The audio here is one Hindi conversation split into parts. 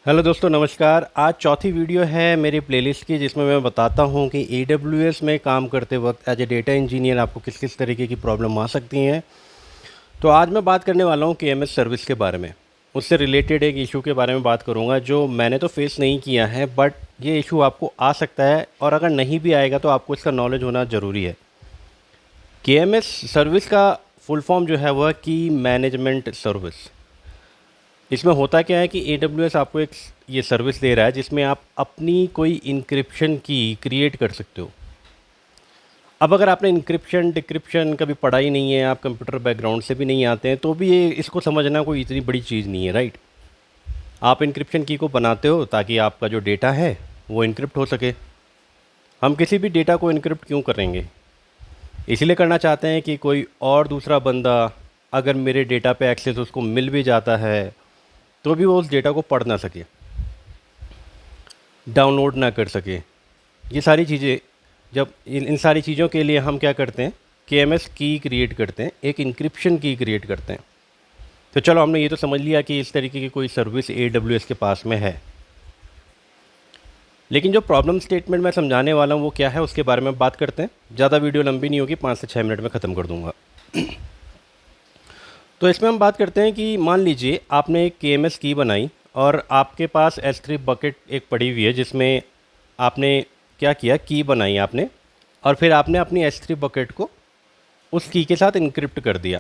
हेलो दोस्तों, नमस्कार। आज चौथी वीडियो है मेरी प्लेलिस्ट की, जिसमें मैं बताता हूं कि AWS में काम करते वक्त एज ए डेटा इंजीनियर आपको किस किस तरीके की प्रॉब्लम आ सकती हैं। तो आज मैं बात करने वाला हूं KMS सर्विस के बारे में। उससे रिलेटेड एक इशू के बारे में बात करूंगा जो मैंने तो फेस नहीं किया है, बट ये इशू आपको आ सकता है, और अगर नहीं भी आएगा तो आपको इसका नॉलेज होना ज़रूरी है। KMS सर्विस का फुल फॉर्म जो है वह की मैनेजमेंट सर्विस। इसमें होता क्या है कि AWS आपको एक ये सर्विस दे रहा है जिसमें आप अपनी कोई इंक्रिप्शन की क्रिएट कर सकते हो। अब अगर आपने इंक्रिप्शन डिक्रिप्शन कभी पढ़ा ही नहीं है, आप कंप्यूटर बैकग्राउंड से भी नहीं आते हैं, तो भी ये इसको समझना कोई इतनी बड़ी चीज़ नहीं है, राइट। आप इंक्रिप्शन की को बनाते हो ताकि आपका जो डेटा है वो इनक्रिप्ट हो सके। हम किसी भी डेटा को इनक्रिप्ट क्यों करेंगे? इसलिए करना चाहते हैं कि कोई और दूसरा बंदा अगर मेरे डेटा पे एक्सेस उसको मिल भी जाता है तो भी वो उस डेटा को पढ़ ना सके, डाउनलोड ना कर सके। ये सारी चीज़ें, जब इन सारी चीज़ों के लिए हम क्या करते हैं, KMS की क्रिएट करते हैं, एक इंक्रिप्शन की क्रिएट करते हैं। तो चलो, हमने ये तो समझ लिया कि इस तरीके की कोई सर्विस AWS के पास में है। लेकिन जो प्रॉब्लम स्टेटमेंट मैं समझाने वाला हूँ वो क्या है, उसके बारे में बात करते हैं। ज़्यादा वीडियो लंबी नहीं होगी, 5 से 6 मिनट में ख़त्म कर दूँगा। तो इसमें हम बात करते हैं कि मान लीजिए आपने एक KMS की बनाई और आपके पास S3 बकेट एक पड़ी हुई है, जिसमें आपने क्या किया, की बनाई आपने, और फिर आपने अपनी S3 बकेट को उस की के साथ इनक्रिप्ट कर दिया।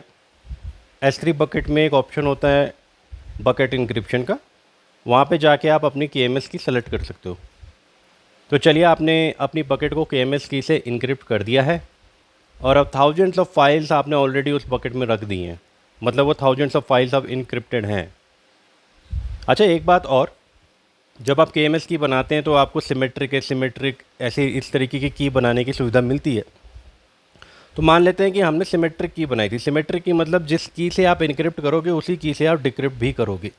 S3 बकेट में एक ऑप्शन होता है बकेट इनक्रिप्शन का, वहाँ पे जाके आप अपनी KMS की सेलेक्ट कर सकते हो। तो चलिए, आपने अपनी बकेट को KMS की से इनक्रिप्ट कर दिया है, और अब थाउजेंड्स ऑफ फाइल्स आपने ऑलरेडी उस बकेट में रख दी हैं, मतलब वो थाउजेंड्स ऑफ फाइल्स अब इनक्रिप्टेड हैं। अच्छा, एक बात और, जब आप KMS की बनाते हैं तो आपको सिमेट्रिक एसिमेट्रिक ऐसे इस तरीके की बनाने की सुविधा मिलती है। तो मान लेते हैं कि हमने सिमेट्रिक की बनाई थी। सिमेट्रिक की मतलब जिस की से आप इनक्रिप्ट करोगे उसी की से आप डिक्रिप्ट भी करोगे।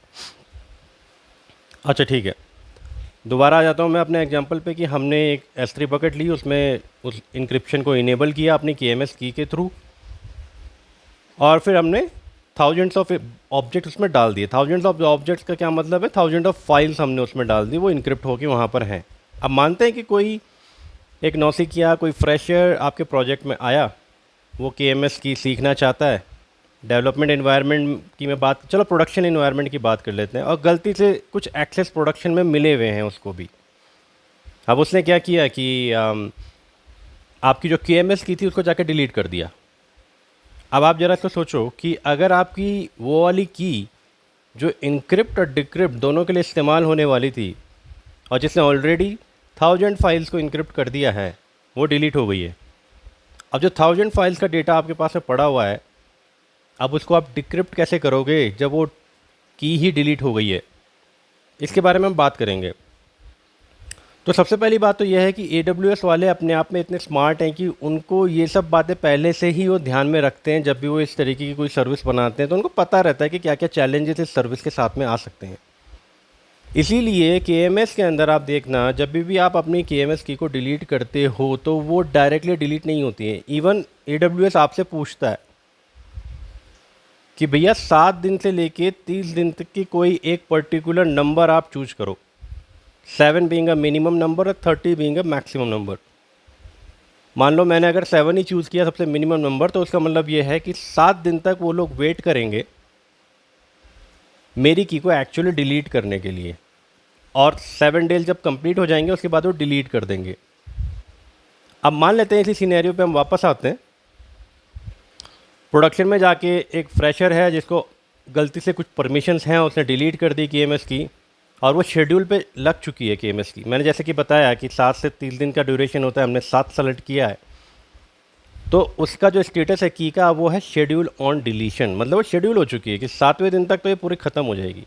अच्छा, ठीक है। दोबारा आ जाता हूँ मैं अपने एग्जांपल पे कि हमने एक S3 बकेट ली, उसमें उस इनक्रिप्शन को इनेबल किया अपनी KMS की के थ्रू, और फिर हमने थाउजेंड्स ऑफ ऑब्जेक्ट उसमें डाल दिए। थाउजेंड्स ऑफ ऑब्जेक्ट्स का क्या मतलब है, थाउजेंड ऑफ फाइल्स हमने उसमें डाल दी, वो इनक्रिप्ट होकर वहाँ पर हैं। अब मानते हैं कि कोई एक नौसिखिया, कोई फ्रेशर आपके प्रोजेक्ट में आया, वो KMS की सीखना चाहता है। डेवलपमेंट एनवायरनमेंट की मैं बात, चलो प्रोडक्शन एनवायरनमेंट की बात कर लेते हैं, और गलती से कुछ एक्सेस प्रोडक्शन में मिले हुए हैं उसको भी। अब उसने क्या किया कि आपकी जो KMS की थी उसको जाकर डिलीट कर दिया। अब आप ज़रा इसको सोचो कि अगर आपकी वो वाली की जो इनक्रिप्ट और डिक्रिप्ट दोनों के लिए इस्तेमाल होने वाली थी, और जिसने ऑलरेडी थाउजेंड फाइल्स को इनक्रिप्ट कर दिया है, वो डिलीट हो गई है। अब जो थाउजेंड फाइल्स का डेटा आपके पास में पड़ा हुआ है, अब उसको आप डिक्रिप्ट कैसे करोगे जब वो की ही डिलीट हो गई है? इसके बारे में हम बात करेंगे। तो सबसे पहली बात तो यह है कि AWS वाले अपने आप में इतने स्मार्ट हैं कि उनको ये सब बातें पहले से ही वो ध्यान में रखते हैं। जब भी वो इस तरीके की कोई सर्विस बनाते हैं तो उनको पता रहता है कि क्या क्या चैलेंजेस इस सर्विस के साथ में आ सकते हैं। इसीलिए KMS के अंदर आप देखना, जब भी आप अपनी KMS की को डिलीट करते हो तो वो डायरेक्टली डिलीट नहीं होती है। इवन AWS आपसे पूछता है कि भैया 7 दिन से लेके 30 दिन तक की कोई एक पर्टिकुलर नंबर आप चूज करो, 7 बीइंग अ मिनिमम नंबर और 30 बीइंग अ मैक्सिमम नंबर। मान लो मैंने अगर 7 ही चूज़ किया सबसे मिनिमम नंबर, तो उसका मतलब ये है कि 7 दिन तक वो लोग वेट करेंगे मेरी की को एक्चुअली डिलीट करने के लिए, और 7 डेज जब कंप्लीट हो जाएंगे उसके बाद वो डिलीट कर देंगे। अब मान लेते हैं इसी सिनेरियो पे हम वापस आते हैं। प्रोडक्शन में जाके एक फ्रेशर है जिसको गलती से कुछ परमिशंस हैं, उसने डिलीट कर दी KMS की, और वो शेड्यूल पे लग चुकी है KMS की। मैंने जैसे कि बताया कि 7 से 30 दिन का ड्यूरेशन होता है, हमने 7 सेलेक्ट किया है, तो उसका जो स्टेटस है की का वो है शेड्यूल ऑन डिलीशन, मतलब वो शेड्यूल हो चुकी है कि 7वें दिन तक तो ये पूरी ख़त्म हो जाएगी।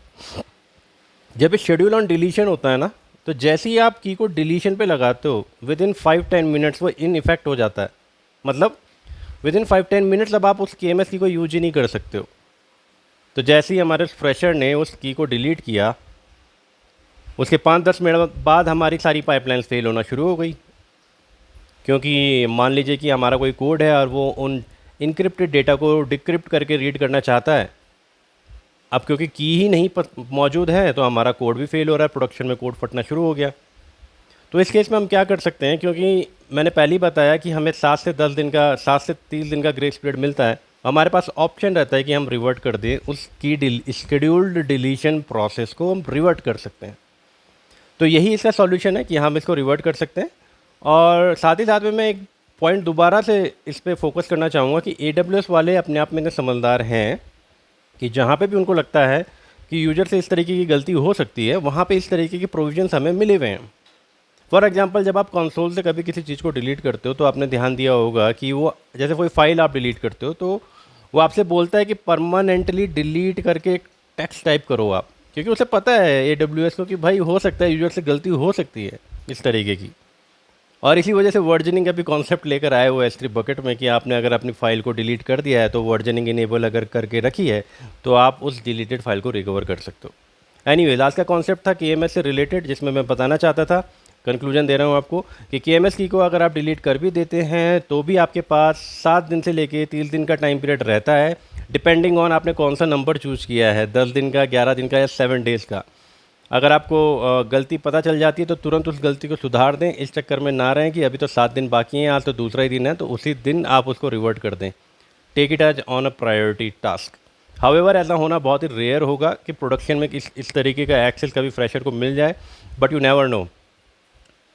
जब ये शेड्यूल ऑन डिलीशन होता है ना, तो जैसे ही आप की को डिलीशन पे लगाते हो, विद इन 5-10 मिनट्स वो इन इफेक्ट हो जाता है। मतलब विद इन 5-10 मिनट्स अब आप उस KMS की को यूज ही नहीं कर सकते हो। तो जैसे ही हमारे फ्रेशर ने उस की को डिलीट किया, उसके 5-10 मिनट बाद हमारी सारी पाइपलाइंस फेल होना शुरू हो गई, क्योंकि मान लीजिए कि हमारा कोई कोड है और वो उन इनक्रिप्टेड डेटा को डिक्रिप्ट करके रीड करना चाहता है, अब क्योंकि की ही नहीं मौजूद है तो हमारा कोड भी फेल हो रहा है, प्रोडक्शन में कोड फटना शुरू हो गया। तो इस केस में हम क्या कर सकते हैं, क्योंकि मैंने पहले ही बताया कि हमें 7 से 30 दिन का ग्रेस पीरियड मिलता है, हमारे पास ऑप्शन रहता है कि हम रिवर्ट कर दें उस की शेड्यूल्ड डिलीशन प्रोसेस को, हम रिवर्ट कर सकते हैं। तो यही इसका सॉल्यूशन है कि हम इसको रिवर्ट कर सकते हैं। और साथ ही साथ में मैं एक पॉइंट दोबारा से इस पे फोकस करना चाहूँगा कि AWS वाले अपने आप में इतने समझदार हैं कि जहाँ पे भी उनको लगता है कि यूजर से इस तरीके की गलती हो सकती है, वहाँ पे इस तरीके के प्रोविजंस हमें मिले हुए हैं। फॉर एग्जांपल, जब आप कंसोल से कभी किसी चीज़ को डिलीट करते हो तो आपने ध्यान दिया होगा कि वो, जैसे कोई फाइल आप डिलीट करते हो तो वो आपसे बोलता है कि परमानेंटली डिलीट करके एक टेक्स्ट टाइप करो आप, क्योंकि उसे पता है AWS को कि भाई हो सकता है यूजर से गलती हो सकती है इस तरीके की। और इसी वजह से वर्जनिंग का भी कॉन्सेप्ट लेकर आए हुए S3 बकेट में कि आपने अगर अपनी फ़ाइल को डिलीट कर दिया है तो वर्जनिंग इनेबल अगर करके रखी है तो आप उस डिलीटेड फाइल को रिकवर कर सकते हो। एनीवेज, आज का कॉन्सेप्ट था KMS से रिलेटेड, जिसमें मैं बताना चाहता था, कंक्लूजन दे रहा हूँ आपको कि KMS की को अगर आप डिलीट कर भी देते हैं तो भी आपके पास 7 दिन से लेके 30 दिन का टाइम पीरियड रहता है, डिपेंडिंग ऑन आपने कौन सा नंबर चूज़ किया है, 10 दिन का, 11 दिन का या 7 डेज़ का। अगर आपको गलती पता चल जाती है तो तुरंत उस गलती को सुधार दें, इस चक्कर में ना रहें कि अभी तो 7 दिन बाकी हैं, आज तो दूसरा ही दिन है, तो उसी दिन आप उसको रिवर्ट कर दें। Take it as on a priority task. However, ऐसा होना बहुत ही रेयर होगा कि प्रोडक्शन में इस तरीके का एक्सेस कभी फ्रेशर को मिल जाए, बट यू नेवर नो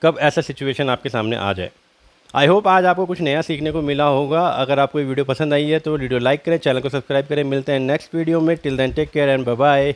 कब ऐसा सिचुएशन आपके सामने आ जाए। आई होप आज आपको कुछ नया सीखने को मिला होगा। अगर आपको ये वीडियो पसंद आई है तो वीडियो लाइक करें, चैनल को सब्सक्राइब करें। मिलते हैं नेक्स्ट वीडियो में। Till then take care and bye bye.